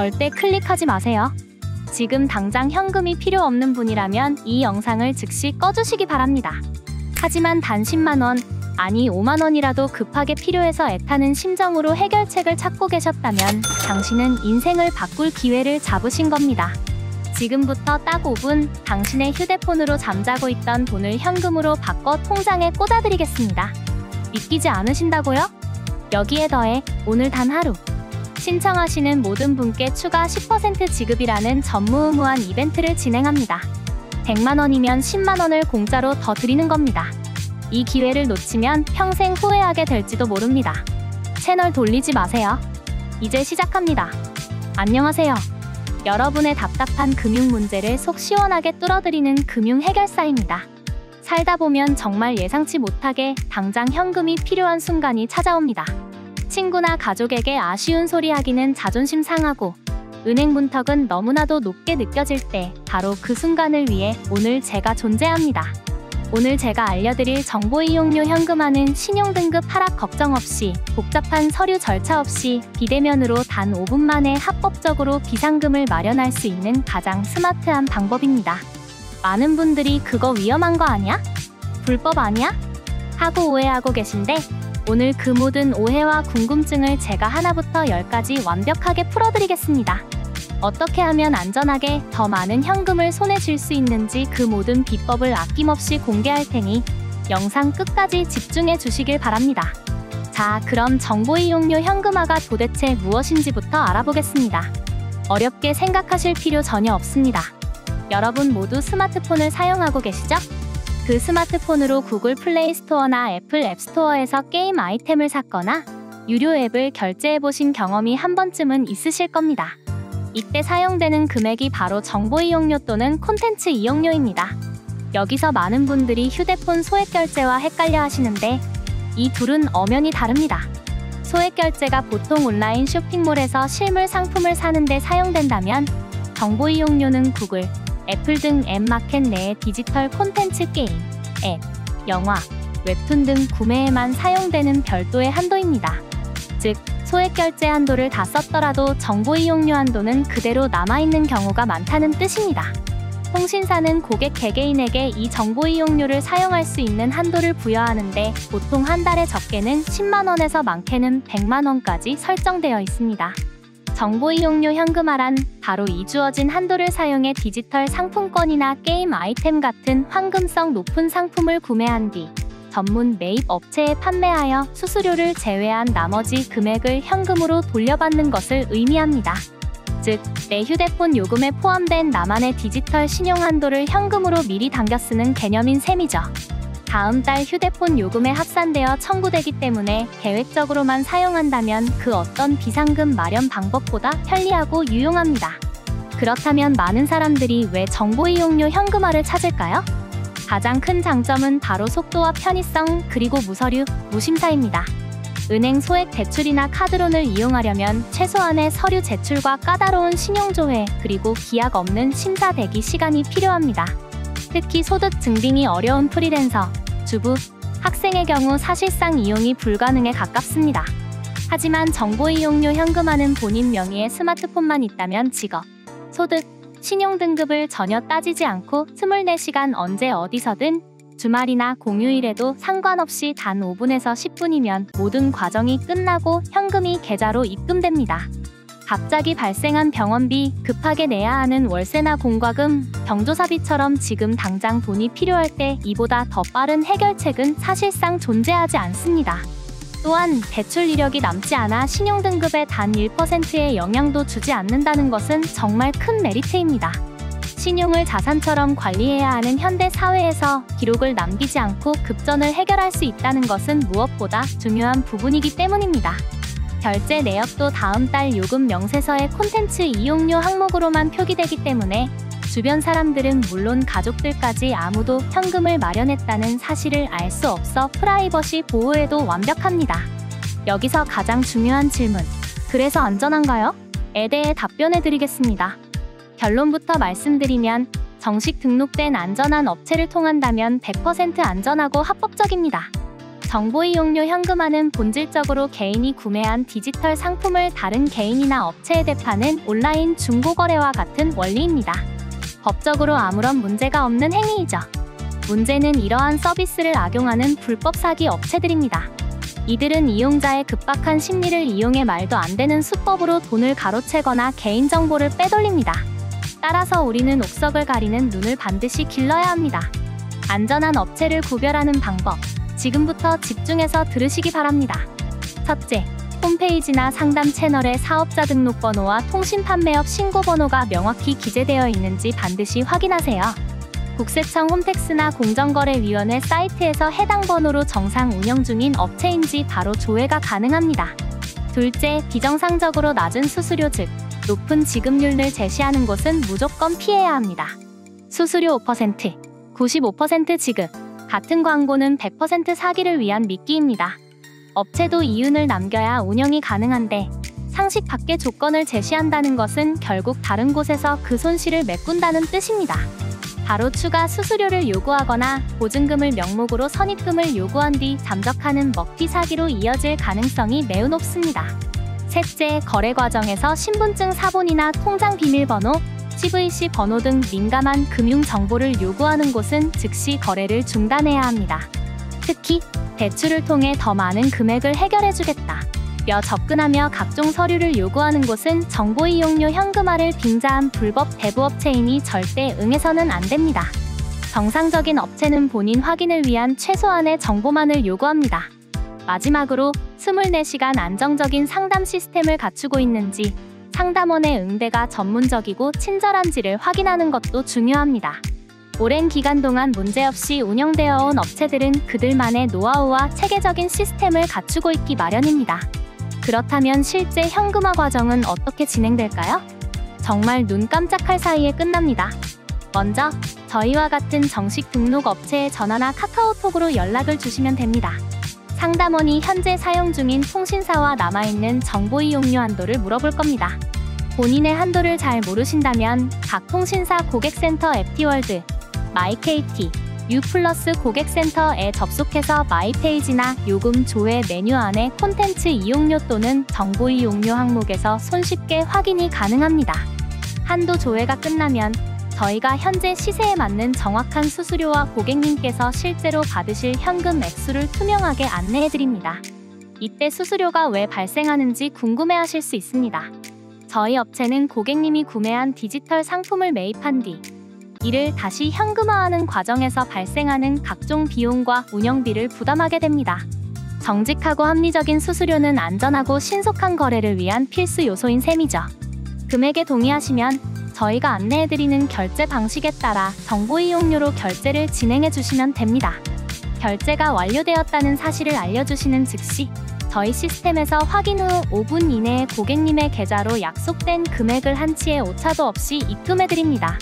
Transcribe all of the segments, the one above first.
절대 클릭하지 마세요. 지금 당장 현금이 필요 없는 분이라면 이 영상을 즉시 꺼주시기 바랍니다. 하지만 단 10만원, 아니 5만원이라도 급하게 필요해서 애타는 심정으로 해결책을 찾고 계셨다면 당신은 인생을 바꿀 기회를 잡으신 겁니다. 지금부터 딱 5분 당신의 휴대폰으로 잠자고 있던 돈을 현금으로 바꿔 통장에 꽂아드리겠습니다. 믿기지 않으신다고요? 여기에 더해 오늘 단 하루 신청하시는 모든 분께 추가 10% 지급이라는 전무후무한 이벤트를 진행합니다. 100만원이면 10만원을 공짜로 더 드리는 겁니다. 이 기회를 놓치면 평생 후회하게 될지도 모릅니다. 채널 돌리지 마세요. 이제 시작합니다. 안녕하세요. 여러분의 답답한 금융 문제를 속 시원하게 뚫어드리는 금융 해결사입니다. 살다 보면 정말 예상치 못하게 당장 현금이 필요한 순간이 찾아옵니다. 친구나 가족에게 아쉬운 소리 하기는 자존심 상하고 은행 문턱은 너무나도 높게 느껴질 때 바로 그 순간을 위해 오늘 제가 존재합니다. 오늘 제가 알려드릴 정보 이용료 현금화는 신용등급 하락 걱정 없이 복잡한 서류 절차 없이 비대면으로 단 5분 만에 합법적으로 비상금을 마련할 수 있는 가장 스마트한 방법입니다. 많은 분들이 그거 위험한 거 아니야? 불법 아니야? 하고 오해하고 계신데 오늘 그 모든 오해와 궁금증을 제가 하나부터 10까지 완벽하게 풀어드리겠습니다. 어떻게 하면 안전하게 더 많은 현금을 손에 쥘 수 있는지 그 모든 비법을 아낌없이 공개할 테니 영상 끝까지 집중해 주시길 바랍니다. 자, 그럼 정보 이용료 현금화가 도대체 무엇인지부터 알아보겠습니다. 어렵게 생각하실 필요 전혀 없습니다. 여러분 모두 스마트폰을 사용하고 계시죠? 그 스마트폰으로 구글 플레이 스토어나 애플 앱스토어에서 게임 아이템을 샀거나 유료 앱을 결제해보신 경험이 한 번쯤은 있으실 겁니다. 이때 사용되는 금액이 바로 정보 이용료 또는 콘텐츠 이용료입니다. 여기서 많은 분들이 휴대폰 소액 결제와 헷갈려 하시는데 이 둘은 엄연히 다릅니다. 소액 결제가 보통 온라인 쇼핑몰에서 실물 상품을 사는데 사용된다면 정보 이용료는 구글, 애플 등 앱 마켓 내의 디지털 콘텐츠 게임, 앱, 영화, 웹툰 등 구매에만 사용되는 별도의 한도입니다. 즉, 소액 결제 한도를 다 썼더라도 정보 이용료 한도는 그대로 남아있는 경우가 많다는 뜻입니다. 통신사는 고객 개개인에게 이 정보 이용료를 사용할 수 있는 한도를 부여하는데 보통 한 달에 적게는 10만원에서 많게는 100만원까지 설정되어 있습니다. 정보 이용료 현금화란 바로 이 주어진 한도를 사용해 디지털 상품권이나 게임 아이템 같은 황금성 높은 상품을 구매한 뒤 전문 매입 업체에 판매하여 수수료를 제외한 나머지 금액을 현금으로 돌려받는 것을 의미합니다. 즉, 내 휴대폰 요금에 포함된 나만의 디지털 신용 한도를 현금으로 미리 당겨 쓰는 개념인 셈이죠. 다음 달 휴대폰 요금에 합산되어 청구되기 때문에 계획적으로만 사용한다면 그 어떤 비상금 마련 방법보다 편리하고 유용합니다. 그렇다면 많은 사람들이 왜 정보 이용료 현금화를 찾을까요? 가장 큰 장점은 바로 속도와 편의성 그리고 무서류, 무심사입니다. 은행 소액 대출이나 카드론을 이용하려면 최소한의 서류 제출과 까다로운 신용조회 그리고 기약 없는 심사 대기 시간이 필요합니다. 특히 소득 증빙이 어려운 프리랜서, 주부, 학생의 경우 사실상 이용이 불가능에 가깝습니다. 하지만 정보 이용료 현금화는 본인 명의의 스마트폰만 있다면 직업, 소득, 신용등급을 전혀 따지지 않고 24시간 언제 어디서든 주말이나 공휴일에도 상관없이 단 5분에서 10분이면 모든 과정이 끝나고 현금이 계좌로 입금됩니다. 갑자기 발생한 병원비, 급하게 내야 하는 월세나 공과금, 경조사비처럼 지금 당장 돈이 필요할 때 이보다 더 빠른 해결책은 사실상 존재하지 않습니다. 또한 대출 이력이 남지 않아 신용등급에 단 1%의 영향도 주지 않는다는 것은 정말 큰 메리트입니다. 신용을 자산처럼 관리해야 하는 현대 사회에서 기록을 남기지 않고 급전을 해결할 수 있다는 것은 무엇보다 중요한 부분이기 때문입니다. 결제 내역도 다음 달 요금 명세서의 콘텐츠 이용료 항목으로만 표기되기 때문에 주변 사람들은 물론 가족들까지 아무도 현금을 마련했다는 사실을 알 수 없어 프라이버시 보호에도 완벽합니다. 여기서 가장 중요한 질문, 그래서 안전한가요? 에 대해 답변해 드리겠습니다. 결론부터 말씀드리면 정식 등록된 안전한 업체를 통한다면 100% 안전하고 합법적입니다. 정보 이용료 현금화는 본질적으로 개인이 구매한 디지털 상품을 다른 개인이나 업체에 대파는 온라인 중고거래와 같은 원리입니다. 법적으로 아무런 문제가 없는 행위이죠. 문제는 이러한 서비스를 악용하는 불법 사기 업체들입니다. 이들은 이용자의 급박한 심리를 이용해 말도 안 되는 수법으로 돈을 가로채거나 개인정보를 빼돌립니다. 따라서 우리는 옥석을 가리는 눈을 반드시 길러야 합니다. 안전한 업체를 구별하는 방법, 지금부터 집중해서 들으시기 바랍니다. 첫째, 홈페이지나 상담 채널에 사업자 등록번호와 통신판매업 신고번호가 명확히 기재되어 있는지 반드시 확인하세요. 국세청 홈택스나 공정거래위원회 사이트에서 해당 번호로 정상 운영 중인 업체인지 바로 조회가 가능합니다. 둘째, 비정상적으로 낮은 수수료 즉 높은 지급률을 제시하는 곳은 무조건 피해야 합니다. 수수료 5%, 95% 지급, 같은 광고는 100% 사기를 위한 미끼입니다. 업체도 이윤을 남겨야 운영이 가능한데 상식 밖의 조건을 제시한다는 것은 결국 다른 곳에서 그 손실을 메꾼다는 뜻입니다. 바로 추가 수수료를 요구하거나 보증금을 명목으로 선입금을 요구한 뒤 잠적하는 먹튀 사기로 이어질 가능성이 매우 높습니다. 셋째, 거래 과정에서 신분증 사본이나 통장 비밀번호, CVC 번호 등 민감한 금융 정보를 요구하는 곳은 즉시 거래를 중단해야 합니다. 특히 대출을 통해 더 많은 금액을 해결해주겠다 며 접근하며 각종 서류를 요구하는 곳은 정보 이용료 현금화를 빙자한 불법 대부업체이니 절대 응해서는 안 됩니다. 정상적인 업체는 본인 확인을 위한 최소한의 정보만을 요구합니다. 마지막으로 24시간 안정적인 상담 시스템을 갖추고 있는지, 상담원의 응대가 전문적이고 친절한지를 확인하는 것도 중요합니다. 오랜 기간 동안 문제없이 운영되어 온 업체들은 그들만의 노하우와 체계적인 시스템을 갖추고 있기 마련입니다. 그렇다면 실제 현금화 과정은 어떻게 진행될까요? 정말 눈 깜짝할 사이에 끝납니다. 먼저 저희와 같은 정식 등록 업체에 전화나 카카오톡으로 연락을 주시면 됩니다. 상담원이 현재 사용 중인 통신사와 남아있는 정보 이용료 한도를 물어볼 겁니다. 본인의 한도를 잘 모르신다면 각 통신사 고객센터 FT월드, 마이KT, U+ 고객센터에 접속해서 마이페이지나 요금 조회 메뉴 안에 콘텐츠 이용료 또는 정보 이용료 항목에서 손쉽게 확인이 가능합니다. 한도 조회가 끝나면 저희가 현재 시세에 맞는 정확한 수수료와 고객님께서 실제로 받으실 현금 액수를 투명하게 안내해드립니다. 이때 수수료가 왜 발생하는지 궁금해하실 수 있습니다. 저희 업체는 고객님이 구매한 디지털 상품을 매입한 뒤 이를 다시 현금화하는 과정에서 발생하는 각종 비용과 운영비를 부담하게 됩니다. 정직하고 합리적인 수수료는 안전하고 신속한 거래를 위한 필수 요소인 셈이죠. 금액에 동의하시면 저희가 안내해드리는 결제 방식에 따라 정보 이용료로 결제를 진행해주시면 됩니다. 결제가 완료되었다는 사실을 알려주시는 즉시 저희 시스템에서 확인 후 5분 이내에 고객님의 계좌로 약속된 금액을 한치의 오차도 없이 입금해드립니다.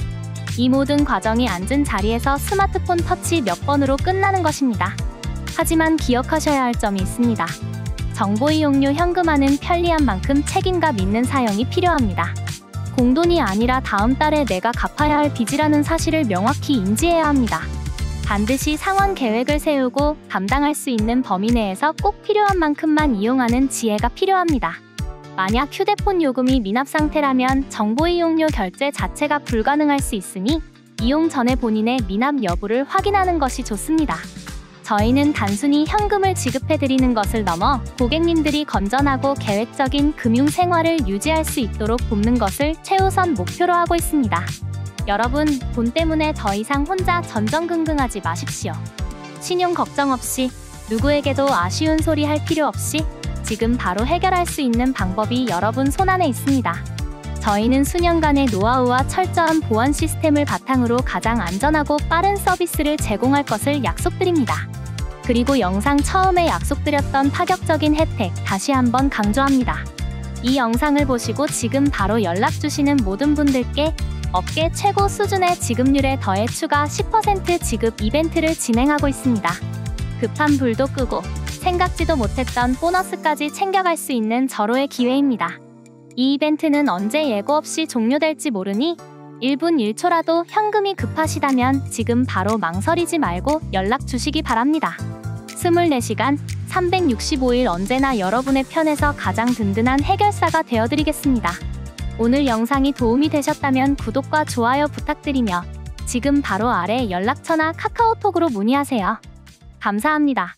이 모든 과정이 앉은 자리에서 스마트폰 터치 몇 번으로 끝나는 것입니다. 하지만 기억하셔야 할 점이 있습니다. 정보 이용료 현금화는 편리한 만큼 책임감 있는 사용이 필요합니다. 공돈이 아니라 다음 달에 내가 갚아야 할 빚이라는 사실을 명확히 인지해야 합니다. 반드시 상환 계획을 세우고 감당할 수 있는 범위 내에서 꼭 필요한 만큼만 이용하는 지혜가 필요합니다. 만약 휴대폰 요금이 미납 상태라면 정보 이용료 결제 자체가 불가능할 수 있으니 이용 전에 본인의 미납 여부를 확인하는 것이 좋습니다. 저희는 단순히 현금을 지급해드리는 것을 넘어 고객님들이 건전하고 계획적인 금융 생활을 유지할 수 있도록 돕는 것을 최우선 목표로 하고 있습니다. 여러분, 돈 때문에 더 이상 혼자 전전긍긍하지 마십시오. 신용 걱정 없이, 누구에게도 아쉬운 소리 할 필요 없이 지금 바로 해결할 수 있는 방법이 여러분 손안에 있습니다. 저희는 수년간의 노하우와 철저한 보안 시스템을 바탕으로 가장 안전하고 빠른 서비스를 제공할 것을 약속드립니다. 그리고 영상 처음에 약속드렸던 파격적인 혜택 다시 한번 강조합니다. 이 영상을 보시고 지금 바로 연락 주시는 모든 분들께 업계 최고 수준의 지급률에 더해 추가 10% 지급 이벤트를 진행하고 있습니다. 급한 불도 끄고 생각지도 못했던 보너스까지 챙겨갈 수 있는 절호의 기회입니다. 이 이벤트는 언제 예고 없이 종료될지 모르니 1분 1초라도 현금이 급하시다면 지금 바로 망설이지 말고 연락 주시기 바랍니다. 24시간 365일 언제나 여러분의 편에서 가장 든든한 해결사가 되어드리겠습니다. 오늘 영상이 도움이 되셨다면 구독과 좋아요 부탁드리며 지금 바로 아래 연락처나 카카오톡으로 문의하세요. 감사합니다.